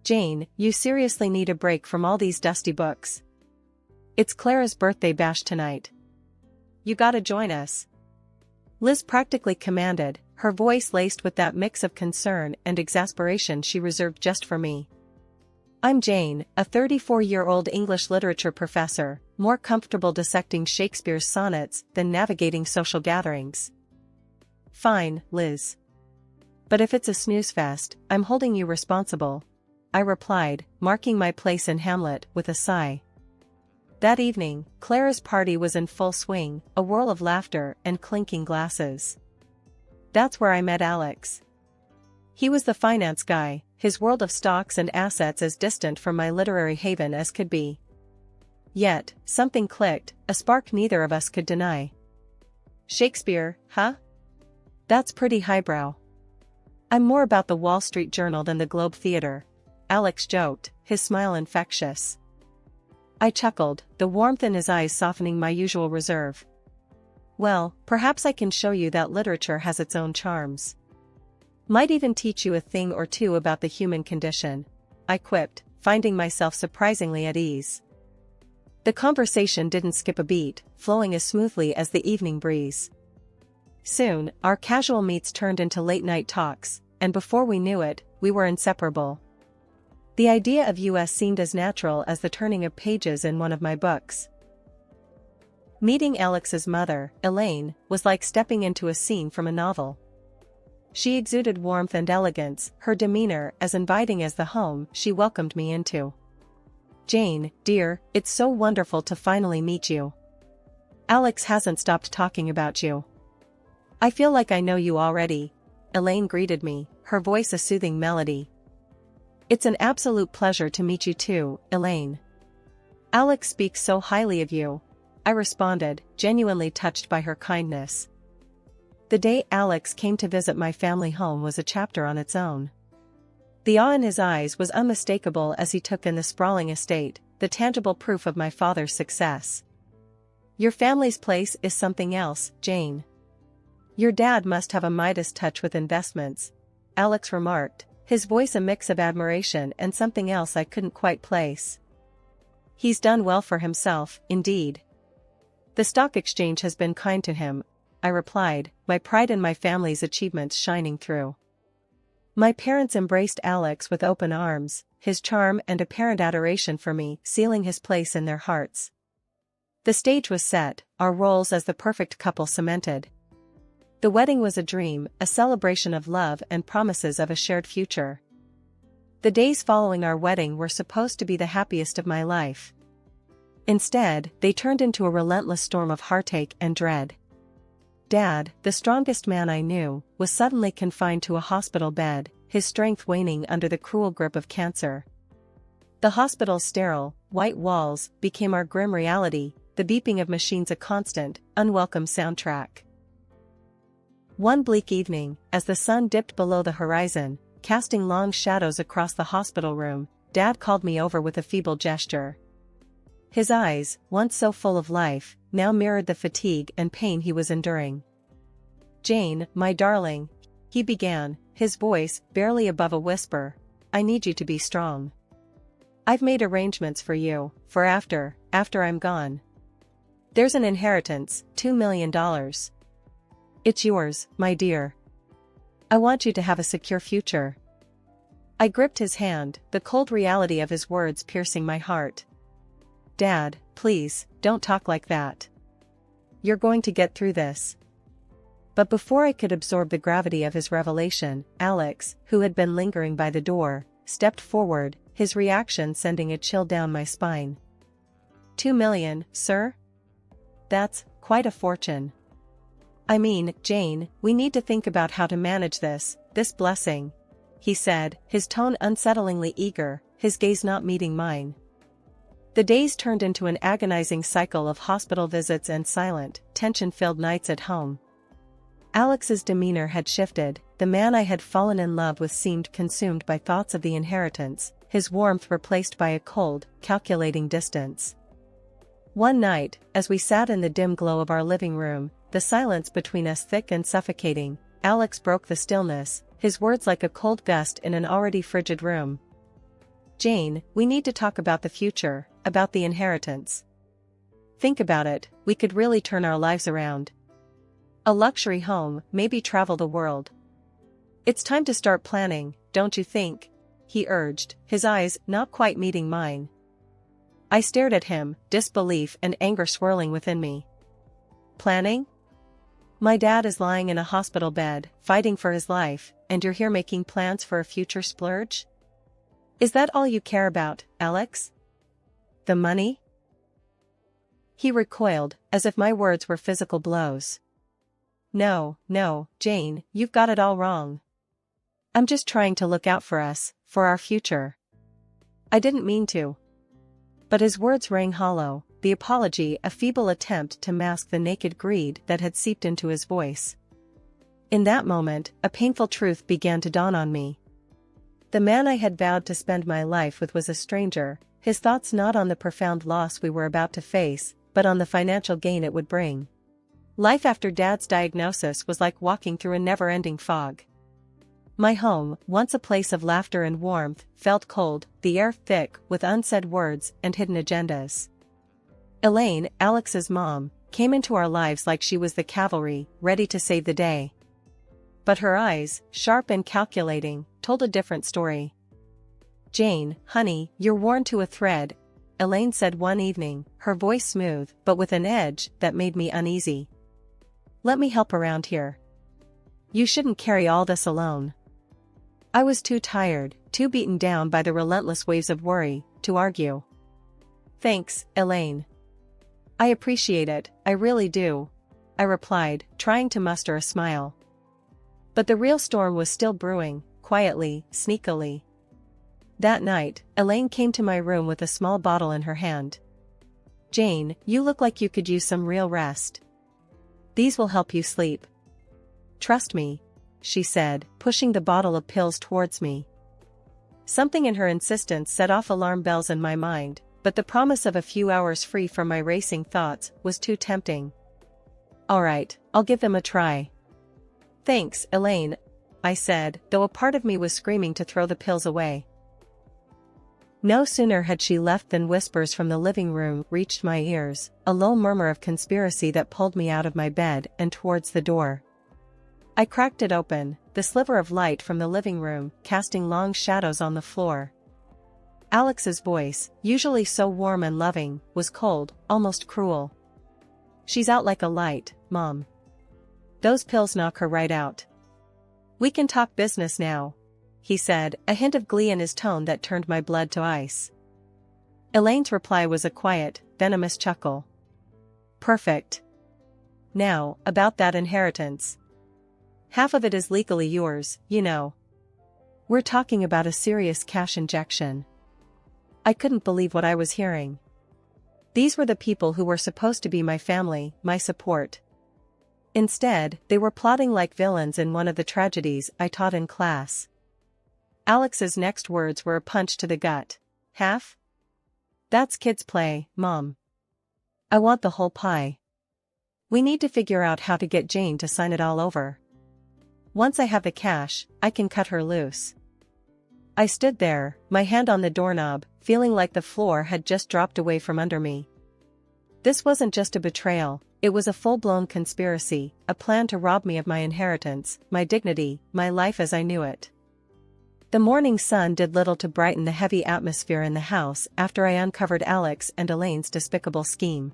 Jane, you seriously need a break from all these dusty books. It's Clara's birthday bash tonight. You gotta join us. Liz practically commanded, her voice laced with that mix of concern and exasperation she reserved just for me. I'm Jane, a 34-year-old English literature professor, more comfortable dissecting Shakespeare's sonnets than navigating social gatherings. Fine, Liz. But if it's a snooze fest, I'm holding you responsible, I replied, marking my place in Hamlet with a sigh. That evening, Clara's party was in full swing, a whirl of laughter and clinking glasses. That's where I met Alex. He was the finance guy, his world of stocks and assets as distant from my literary haven as could be. Yet, something clicked, a spark neither of us could deny. Shakespeare, huh? That's pretty highbrow. I'm more about the Wall Street Journal than the Globe Theatre, Alex joked, his smile infectious. I chuckled, the warmth in his eyes softening my usual reserve. Well, perhaps I can show you that literature has its own charms. Might even teach you a thing or two about the human condition, I quipped, finding myself surprisingly at ease. The conversation didn't skip a beat, flowing as smoothly as the evening breeze. Soon, our casual meets turned into late-night talks, and before we knew it, we were inseparable. The idea of us seemed as natural as the turning of pages in one of my books. Meeting Alex's mother, Elaine, was like stepping into a scene from a novel. She exuded warmth and elegance, her demeanor as inviting as the home she welcomed me into. Jane, dear, it's so wonderful to finally meet you. Alex hasn't stopped talking about you. I feel like I know you already, Elaine greeted me, her voice a soothing melody. It's an absolute pleasure to meet you too, Elaine. Alex speaks so highly of you, I responded, genuinely touched by her kindness. The day Alex came to visit my family home was a chapter on its own. The awe in his eyes was unmistakable as he took in the sprawling estate, the tangible proof of my father's success. Your family's place is something else, Jane. Your dad must have a Midas touch with investments, Alex remarked, his voice a mix of admiration and something else I couldn't quite place. He's done well for himself, indeed. The stock exchange has been kind to him, I replied, my pride in my family's achievements shining through. My parents embraced Alex with open arms, his charm and apparent adoration for me sealing his place in their hearts. The stage was set, our roles as the perfect couple cemented. The wedding was a dream, a celebration of love and promises of a shared future. The days following our wedding were supposed to be the happiest of my life. Instead, they turned into a relentless storm of heartache and dread. Dad, the strongest man I knew, was suddenly confined to a hospital bed, his strength waning under the cruel grip of cancer. The hospital's sterile, white walls became our grim reality, the beeping of machines a constant, unwelcome soundtrack. One bleak evening, as the sun dipped below the horizon, casting long shadows across the hospital room, Dad called me over with a feeble gesture. His eyes, once so full of life, now mirrored the fatigue and pain he was enduring. Jane, my darling, he began, his voice barely above a whisper, I need you to be strong. I've made arrangements for you, for after I'm gone. There's an inheritance, $2 million. It's yours, my dear. I want you to have a secure future. I gripped his hand, the cold reality of his words piercing my heart. Dad, please, don't talk like that. You're going to get through this. But before I could absorb the gravity of his revelation, Alex, who had been lingering by the door, stepped forward, his reaction sending a chill down my spine. $2 million, sir? That's quite a fortune. I mean, Jane, we need to think about how to manage this blessing, he said, his tone unsettlingly eager, his gaze not meeting mine. The days turned into an agonizing cycle of hospital visits and silent, tension-filled nights at home. Alex's demeanor had shifted, the man I had fallen in love with seemed consumed by thoughts of the inheritance, his warmth replaced by a cold, calculating distance. One night, as we sat in the dim glow of our living room, the silence between us thick and suffocating, Alex broke the stillness, his words like a cold gust in an already frigid room. Jane, we need to talk about the future, about the inheritance. Think about it, we could really turn our lives around. A luxury home, maybe travel the world. It's time to start planning, don't you think? He urged, his eyes not quite meeting mine. I stared at him, disbelief and anger swirling within me. Planning? My dad is lying in a hospital bed, fighting for his life, and you're here making plans for a future splurge? Is that all you care about, Alex? The money? He recoiled, as if my words were physical blows. No, Jane, you've got it all wrong. I'm just trying to look out for us, for our future. I didn't mean to. But his words rang hollow, the apology a feeble attempt to mask the naked greed that had seeped into his voice. In that moment, a painful truth began to dawn on me. The man I had vowed to spend my life with was a stranger, his thoughts not on the profound loss we were about to face, but on the financial gain it would bring. Life after Dad's diagnosis was like walking through a never-ending fog. My home, once a place of laughter and warmth, felt cold, the air thick with unsaid words and hidden agendas. Elaine, Alex's mom, came into our lives like she was the cavalry, ready to save the day. But her eyes, sharp and calculating, told a different story. Jane, honey, you're worn to a thread, Elaine said one evening, her voice smooth but with an edge that made me uneasy. Let me help around here. You shouldn't carry all this alone. I was too tired, too beaten down by the relentless waves of worry, to argue. Thanks, Elaine. I appreciate it, I really do, I replied, trying to muster a smile. But the real storm was still brewing, quietly, sneakily. That night, Elaine came to my room with a small bottle in her hand. Jane, you look like you could use some real rest. These will help you sleep. Trust me, she said, pushing the bottle of pills towards me. Something in her insistence set off alarm bells in my mind, but the promise of a few hours free from my racing thoughts was too tempting. All right, I'll give them a try. Thanks, Elaine, I said, though a part of me was screaming to throw the pills away. No sooner had she left than whispers from the living room reached my ears, a low murmur of conspiracy that pulled me out of my bed and towards the door. I cracked it open, the sliver of light from the living room casting long shadows on the floor. Alex's voice, usually so warm and loving, was cold, almost cruel. She's out like a light, Mom. Those pills knock her right out. We can talk business now, he said, a hint of glee in his tone that turned my blood to ice. Elaine's reply was a quiet, venomous chuckle. Perfect. Now, about that inheritance. Half of it is legally yours, you know. We're talking about a serious cash injection. I couldn't believe what I was hearing. These were the people who were supposed to be my family, my support. Instead, they were plotting like villains in one of the tragedies I taught in class. Alex's next words were a punch to the gut. Half? That's kids' play, Mom. I want the whole pie. We need to figure out how to get Jane to sign it all over. Once I have the cash, I can cut her loose. I stood there, my hand on the doorknob, feeling like the floor had just dropped away from under me. This wasn't just a betrayal, it was a full-blown conspiracy, a plan to rob me of my inheritance, my dignity, my life as I knew it. The morning sun did little to brighten the heavy atmosphere in the house after I uncovered Alex and Elaine's despicable scheme.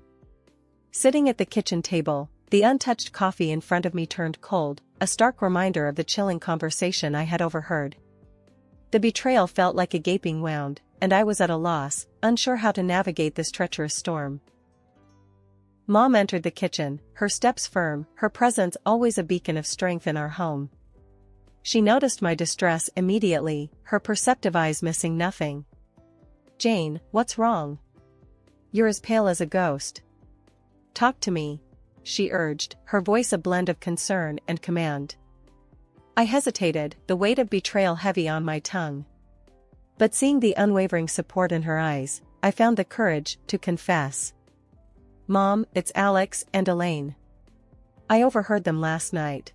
Sitting at the kitchen table, the untouched coffee in front of me turned cold, a stark reminder of the chilling conversation I had overheard. The betrayal felt like a gaping wound, and I was at a loss, unsure how to navigate this treacherous storm. Mom entered the kitchen, her steps firm, her presence always a beacon of strength in our home. She noticed my distress immediately, her perceptive eyes missing nothing. Jane, what's wrong? You're as pale as a ghost. Talk to me, she urged, her voice a blend of concern and command. I hesitated, the weight of betrayal heavy on my tongue. But seeing the unwavering support in her eyes, I found the courage to confess. Mom, it's Alex and Elaine. I overheard them last night.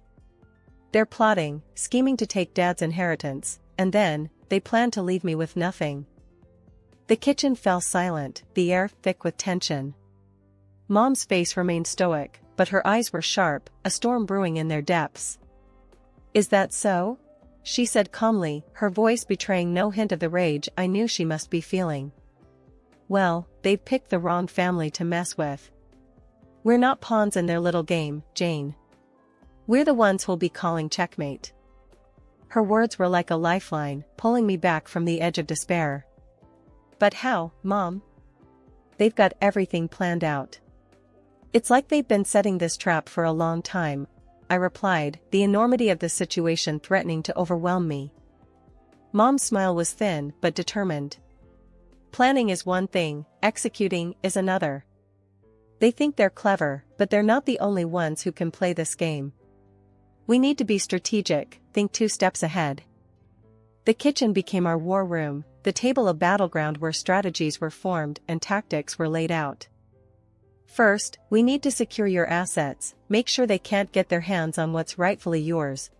They're plotting, scheming to take Dad's inheritance, and then, they plan to leave me with nothing. The kitchen fell silent, the air thick with tension. Mom's face remained stoic, but her eyes were sharp, a storm brewing in their depths. "Is that so?" she said calmly, her voice betraying no hint of the rage I knew she must be feeling. "Well, they've picked the wrong family to mess with. We're not pawns in their little game, Jane. We're the ones who'll be calling checkmate." Her words were like a lifeline, pulling me back from the edge of despair. "But how, Mom? They've got everything planned out." "It's like they've been setting this trap for a long time," I replied, the enormity of the situation threatening to overwhelm me. Mom's smile was thin but determined. "Planning is one thing, executing is another. They think they're clever, but they're not the only ones who can play this game. We need to be strategic, think 2 steps ahead." The kitchen became our war room, the table a battleground where strategies were formed and tactics were laid out. "First, we need to secure your assets, make sure they can't get their hands on what's rightfully yours,"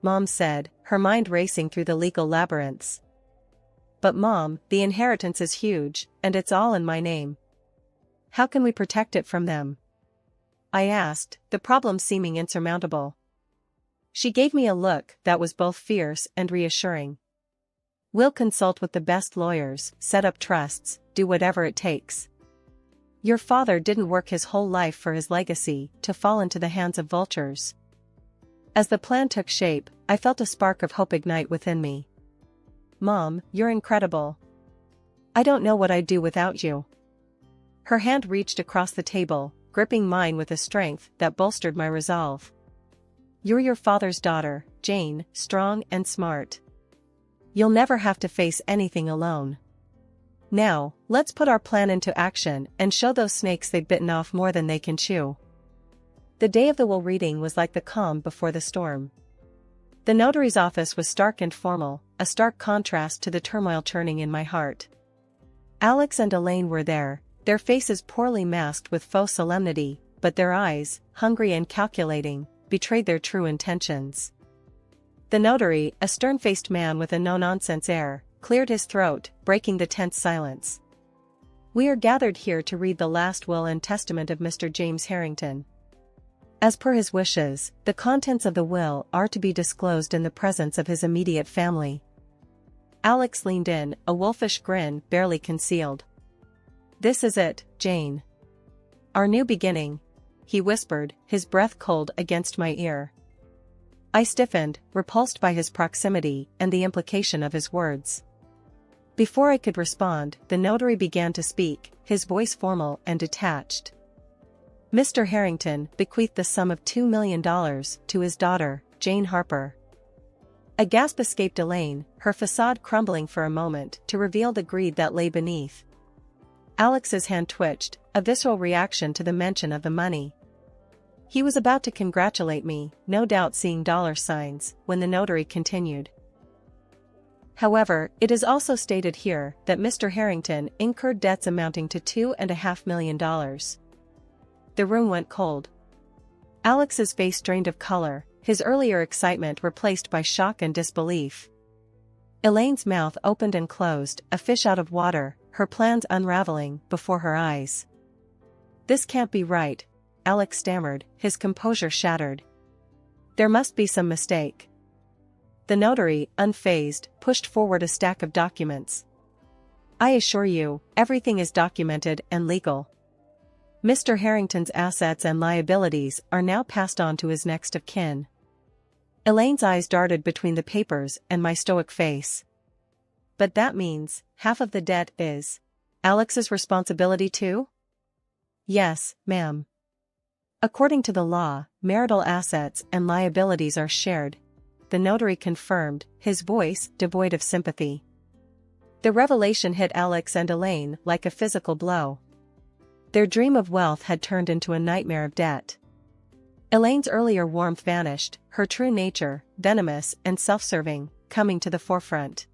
Mom said, her mind racing through the legal labyrinths. "But Mom, the inheritance is huge, and it's all in my name. How can we protect it from them?" I asked, the problem seeming insurmountable. She gave me a look that was both fierce and reassuring. "We'll consult with the best lawyers, set up trusts, do whatever it takes. Your father didn't work his whole life for his legacy to fall into the hands of vultures." As the plan took shape, I felt a spark of hope ignite within me. "Mom, you're incredible. I don't know what I'd do without you." Her hand reached across the table, gripping mine with a strength that bolstered my resolve. "You're your father's daughter, Jane, strong and smart. You'll never have to face anything alone. Now, let's put our plan into action and show those snakes they've bitten off more than they can chew." The day of the will reading was like the calm before the storm. The notary's office was stark and formal, a stark contrast to the turmoil churning in my heart. Alex and Elaine were there, their faces poorly masked with faux solemnity, but their eyes, hungry and calculating, betrayed their true intentions. The notary, a stern-faced man with a no-nonsense air, cleared his throat, breaking the tense silence. "We are gathered here to read the last will and testament of Mr. James Harrington. As per his wishes, the contents of the will are to be disclosed in the presence of his immediate family." Alex leaned in, a wolfish grin barely concealed. "This is it, Jane. Our new beginning," he whispered, his breath cold against my ear. I stiffened, repulsed by his proximity and the implication of his words. Before I could respond, the notary began to speak, his voice formal and detached. "Mr. Harrington bequeathed the sum of $2 million to his daughter, Jane Harper." A gasp escaped Elaine, her facade crumbling for a moment to reveal the greed that lay beneath. Alex's hand twitched, a visceral reaction to the mention of the money. He was about to congratulate me, no doubt seeing dollar signs, when the notary continued. "However, it is also stated here that Mr. Harrington incurred debts amounting to $2.5 million. The room went cold. Alex's face drained of color, his earlier excitement replaced by shock and disbelief. Elaine's mouth opened and closed, a fish out of water, her plans unraveling before her eyes. "This can't be right," Alex stammered, his composure shattered. "There must be some mistake." The notary, unfazed, pushed forward a stack of documents. "I assure you, everything is documented and legal. Mr. Harrington's assets and liabilities are now passed on to his next of kin." Elaine's eyes darted between the papers and my stoic face. "But that means, half of the debt is Alex's responsibility too?" "Yes, ma'am. According to the law, marital assets and liabilities are shared," the notary confirmed, his voice devoid of sympathy. The revelation hit Alex and Elaine like a physical blow. Their dream of wealth had turned into a nightmare of debt. Elaine's earlier warmth vanished, her true nature, venomous and self-serving, coming to the forefront.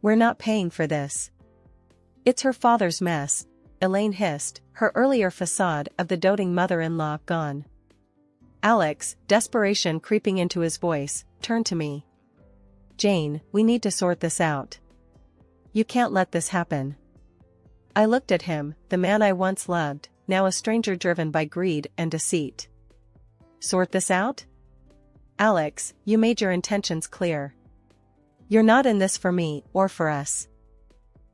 "We're not paying for this. It's her father's mess," Elaine hissed, her earlier facade of the doting mother-in-law gone. Alex, desperation creeping into his voice, turned to me. "Jane, we need to sort this out. You can't let this happen." I looked at him, the man I once loved, now a stranger driven by greed and deceit. Sort this out? Alex, you made your intentions clear. You're not in this for me or for us.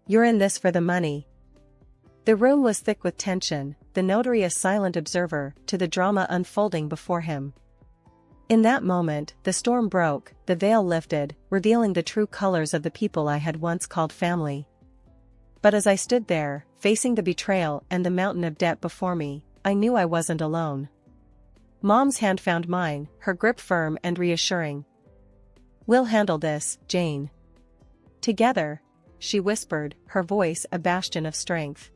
You're in this for the money. The room was thick with tension, the notary a silent observer to the drama unfolding before him. In that moment, the storm broke, the veil lifted, revealing the true colors of the people I had once called family. But as I stood there, facing the betrayal and the mountain of debt before me, I knew I wasn't alone. Mom's hand found mine, her grip firm and reassuring. "We'll handle this, Jane. Together," she whispered, her voice a bastion of strength.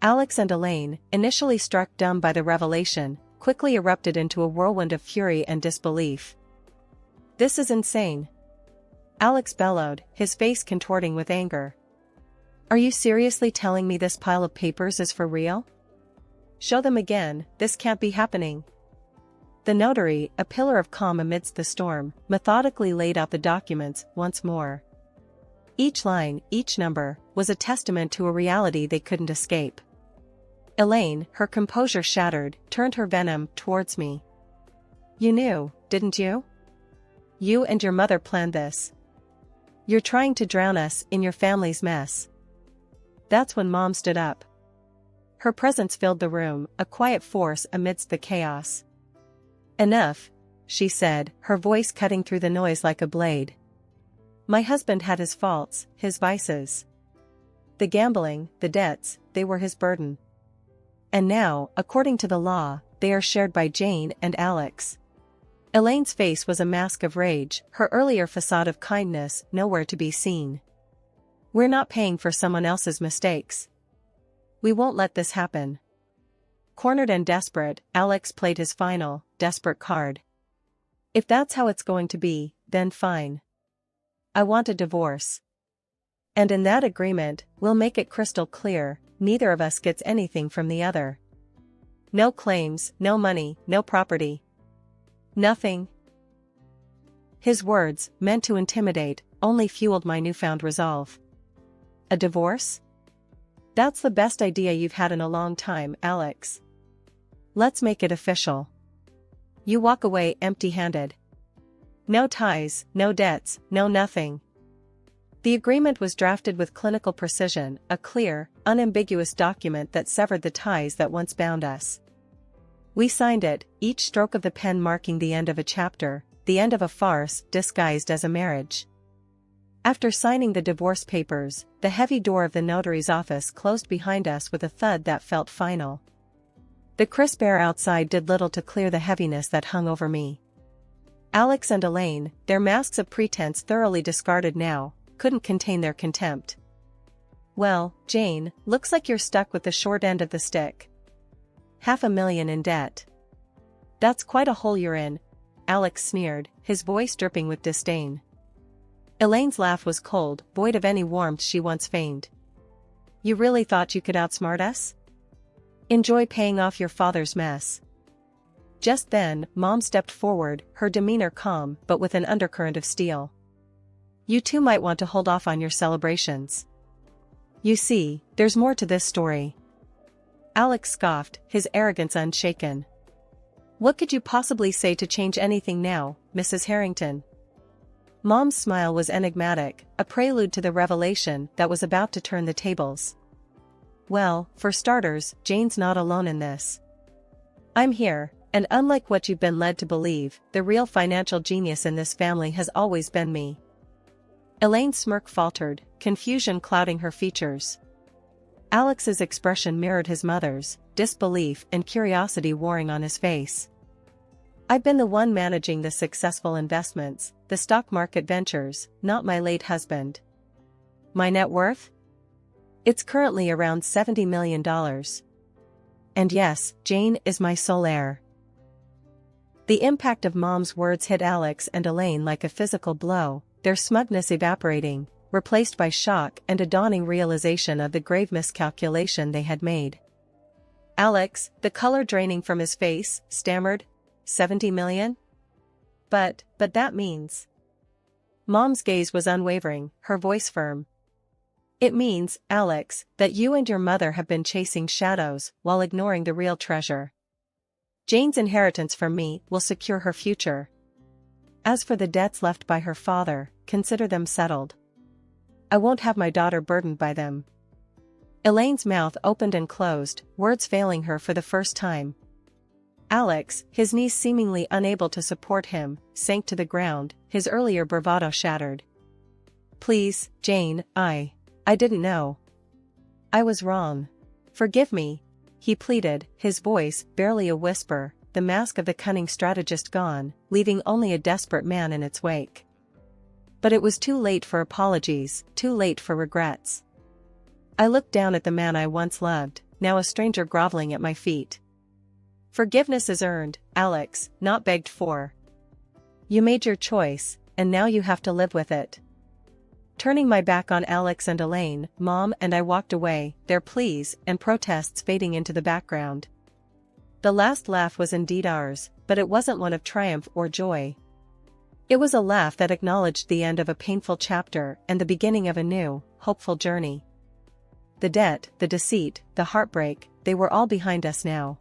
Alex and Elaine, initially struck dumb by the revelation, quickly erupted into a whirlwind of fury and disbelief. "This is insane," Alex bellowed, his face contorting with anger. "Are you seriously telling me this pile of papers is for real? Show them again, this can't be happening." The notary, a pillar of calm amidst the storm, methodically laid out the documents once more. Each line, each number, was a testament to a reality they couldn't escape. Elaine, her composure shattered, turned her venom towards me. "You knew, didn't you? You and your mother planned this. You're trying to drown us in your family's mess." That's when Mom stood up. Her presence filled the room, a quiet force amidst the chaos. "Enough," she said, her voice cutting through the noise like a blade. "My husband had his faults, his vices. The gambling, the debts, they were his burden. And now, according to the law, they are shared by Jane and Alex." Elaine's face was a mask of rage, her earlier facade of kindness nowhere to be seen. "We're not paying for someone else's mistakes. We won't let this happen." Cornered and desperate, Alex played his final, desperate card. "If that's how it's going to be, then fine. I want a divorce. And in that agreement, we'll make it crystal clear, neither of us gets anything from the other. No claims, no money, no property. Nothing." His words, meant to intimidate, only fueled my newfound resolve. "A divorce? That's the best idea you've had in a long time, Alex. Let's make it official. You walk away empty-handed. No ties, no debts, no nothing." The agreement was drafted with clinical precision, a clear, unambiguous document that severed the ties that once bound us. We signed it, each stroke of the pen marking the end of a chapter, the end of a farce disguised as a marriage. After signing the divorce papers, the heavy door of the notary's office closed behind us with a thud that felt final. The crisp air outside did little to clear the heaviness that hung over me. Alex and Elaine, their masks of pretense thoroughly discarded now, couldn't contain their contempt. "Well, Jane, looks like you're stuck with the short end of the stick. $500,000 in debt. That's quite a hole you're in," Alex sneered, his voice dripping with disdain. Elaine's laugh was cold, void of any warmth she once feigned. "You really thought you could outsmart us? Enjoy paying off your father's mess." Just then, Mom stepped forward, her demeanor calm but with an undercurrent of steel. "You two might want to hold off on your celebrations. You see, there's more to this story." Alex scoffed, his arrogance unshaken. "What could you possibly say to change anything now, Mrs. Harrington?" Mom's smile was enigmatic, a prelude to the revelation that was about to turn the tables. "Well, for starters, Jane's not alone in this. I'm here, and unlike what you've been led to believe, the real financial genius in this family has always been me." Elaine's smirk faltered, confusion clouding her features. Alex's expression mirrored his mother's, disbelief and curiosity warring on his face. "I've been the one managing the successful investments, the stock market ventures, not my late husband. My net worth? It's currently around $70 million. And yes, Jane is my sole heir." The impact of Mom's words hit Alex and Elaine like a physical blow, their smugness evaporating, replaced by shock and a dawning realization of the grave miscalculation they had made. Alex, the color draining from his face, stammered, "$70 million? But that means..." Mom's gaze was unwavering, her voice firm. It means, Alex, that you and your mother have been chasing shadows while ignoring the real treasure. Jane's inheritance from me will secure her future. As for the debts left by her father, consider them settled. I won't have my daughter burdened by them. Elaine's mouth opened and closed, words failing her for the first time. Alex, his knees seemingly unable to support him, sank to the ground, his earlier bravado shattered. Please, Jane, I didn't know. I was wrong. Forgive me, he pleaded, his voice barely a whisper, the mask of the cunning strategist gone, leaving only a desperate man in its wake. But it was too late for apologies, too late for regrets. I looked down at the man I once loved, now a stranger groveling at my feet. Forgiveness is earned, Alex, not begged for. You made your choice, and now you have to live with it. Turning my back on Alex and Elaine, Mom and I walked away, their pleas and protests fading into the background. The last laugh was indeed ours, but it wasn't one of triumph or joy. It was a laugh that acknowledged the end of a painful chapter and the beginning of a new, hopeful journey. The debt, the deceit, the heartbreak, they were all behind us now.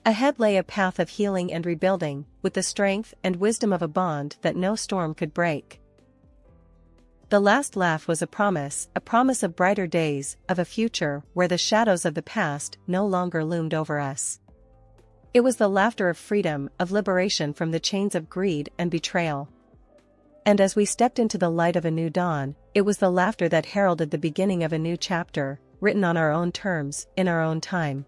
Ahead lay a path of healing and rebuilding, with the strength and wisdom of a bond that no storm could break. The last laugh was a promise of brighter days, of a future where the shadows of the past no longer loomed over us. It was the laughter of freedom, of liberation from the chains of greed and betrayal. And as we stepped into the light of a new dawn, it was the laughter that heralded the beginning of a new chapter, written on our own terms, in our own time.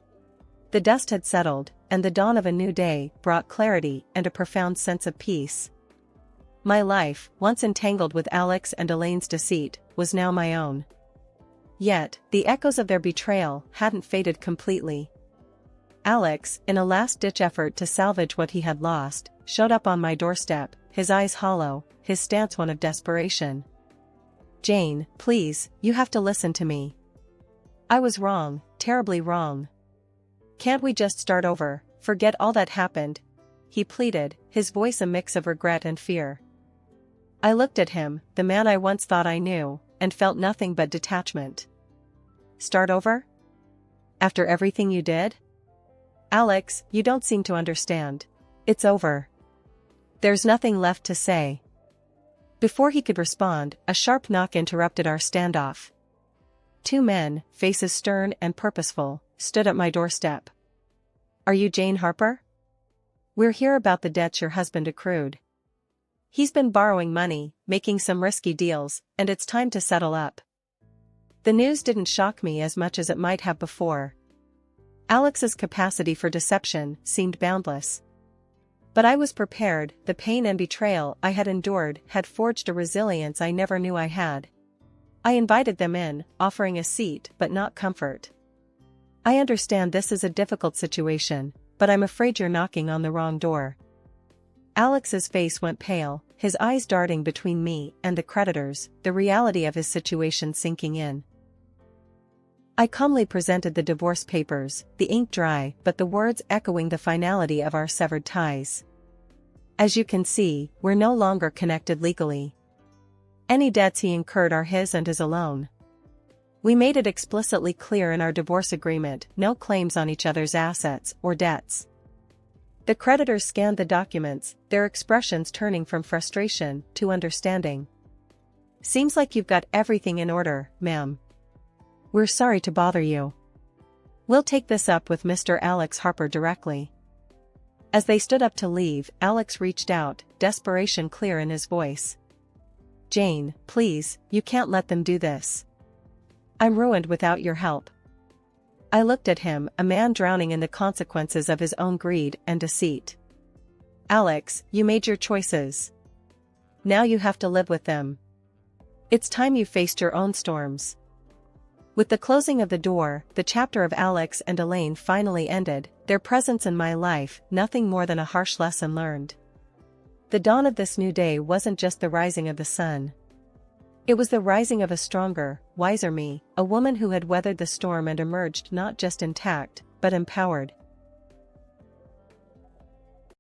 The dust had settled, and the dawn of a new day brought clarity and a profound sense of peace. My life, once entangled with Alex and Elaine's deceit, was now my own. Yet, the echoes of their betrayal hadn't faded completely. Alex, in a last-ditch effort to salvage what he had lost, showed up on my doorstep, his eyes hollow, his stance one of desperation. Jane, please, you have to listen to me. I was wrong, terribly wrong. Can't we just start over, forget all that happened? He pleaded, his voice a mix of regret and fear. I looked at him, the man I once thought I knew, and felt nothing but detachment. Start over? After everything you did? Alex, you don't seem to understand. It's over. There's nothing left to say. Before he could respond, a sharp knock interrupted our standoff. Two men, faces stern and purposeful, stood at my doorstep. Are you Jane Harper? We're here about the debts your husband accrued. He's been borrowing money, making some risky deals, and it's time to settle up. The news didn't shock me as much as it might have before. Alex's capacity for deception seemed boundless. But I was prepared, the pain and betrayal I had endured had forged a resilience I never knew I had. I invited them in, offering a seat but not comfort. I understand this is a difficult situation, but I'm afraid you're knocking on the wrong door. Alex's face went pale, his eyes darting between me and the creditors, the reality of his situation sinking in. I calmly presented the divorce papers, the ink dry but the words echoing the finality of our severed ties. As you can see, we're no longer connected legally. Any debts he incurred are his and his alone. We made it explicitly clear in our divorce agreement, no claims on each other's assets or debts. The creditors scanned the documents, their expressions turning from frustration to understanding. Seems like you've got everything in order, ma'am. We're sorry to bother you. We'll take this up with Mr. Alex Harper directly. As they stood up to leave, Alex reached out, desperation clear in his voice. Jane, please, you can't let them do this. I'm ruined without your help. I looked at him, a man drowning in the consequences of his own greed and deceit. Alex, you made your choices. Now you have to live with them. It's time you faced your own storms. With the closing of the door, the chapter of Alex and Elaine finally ended, their presence in my life nothing more than a harsh lesson learned. The dawn of this new day wasn't just the rising of the sun. It was the rising of a stronger, wiser me, a woman who had weathered the storm and emerged not just intact, but empowered.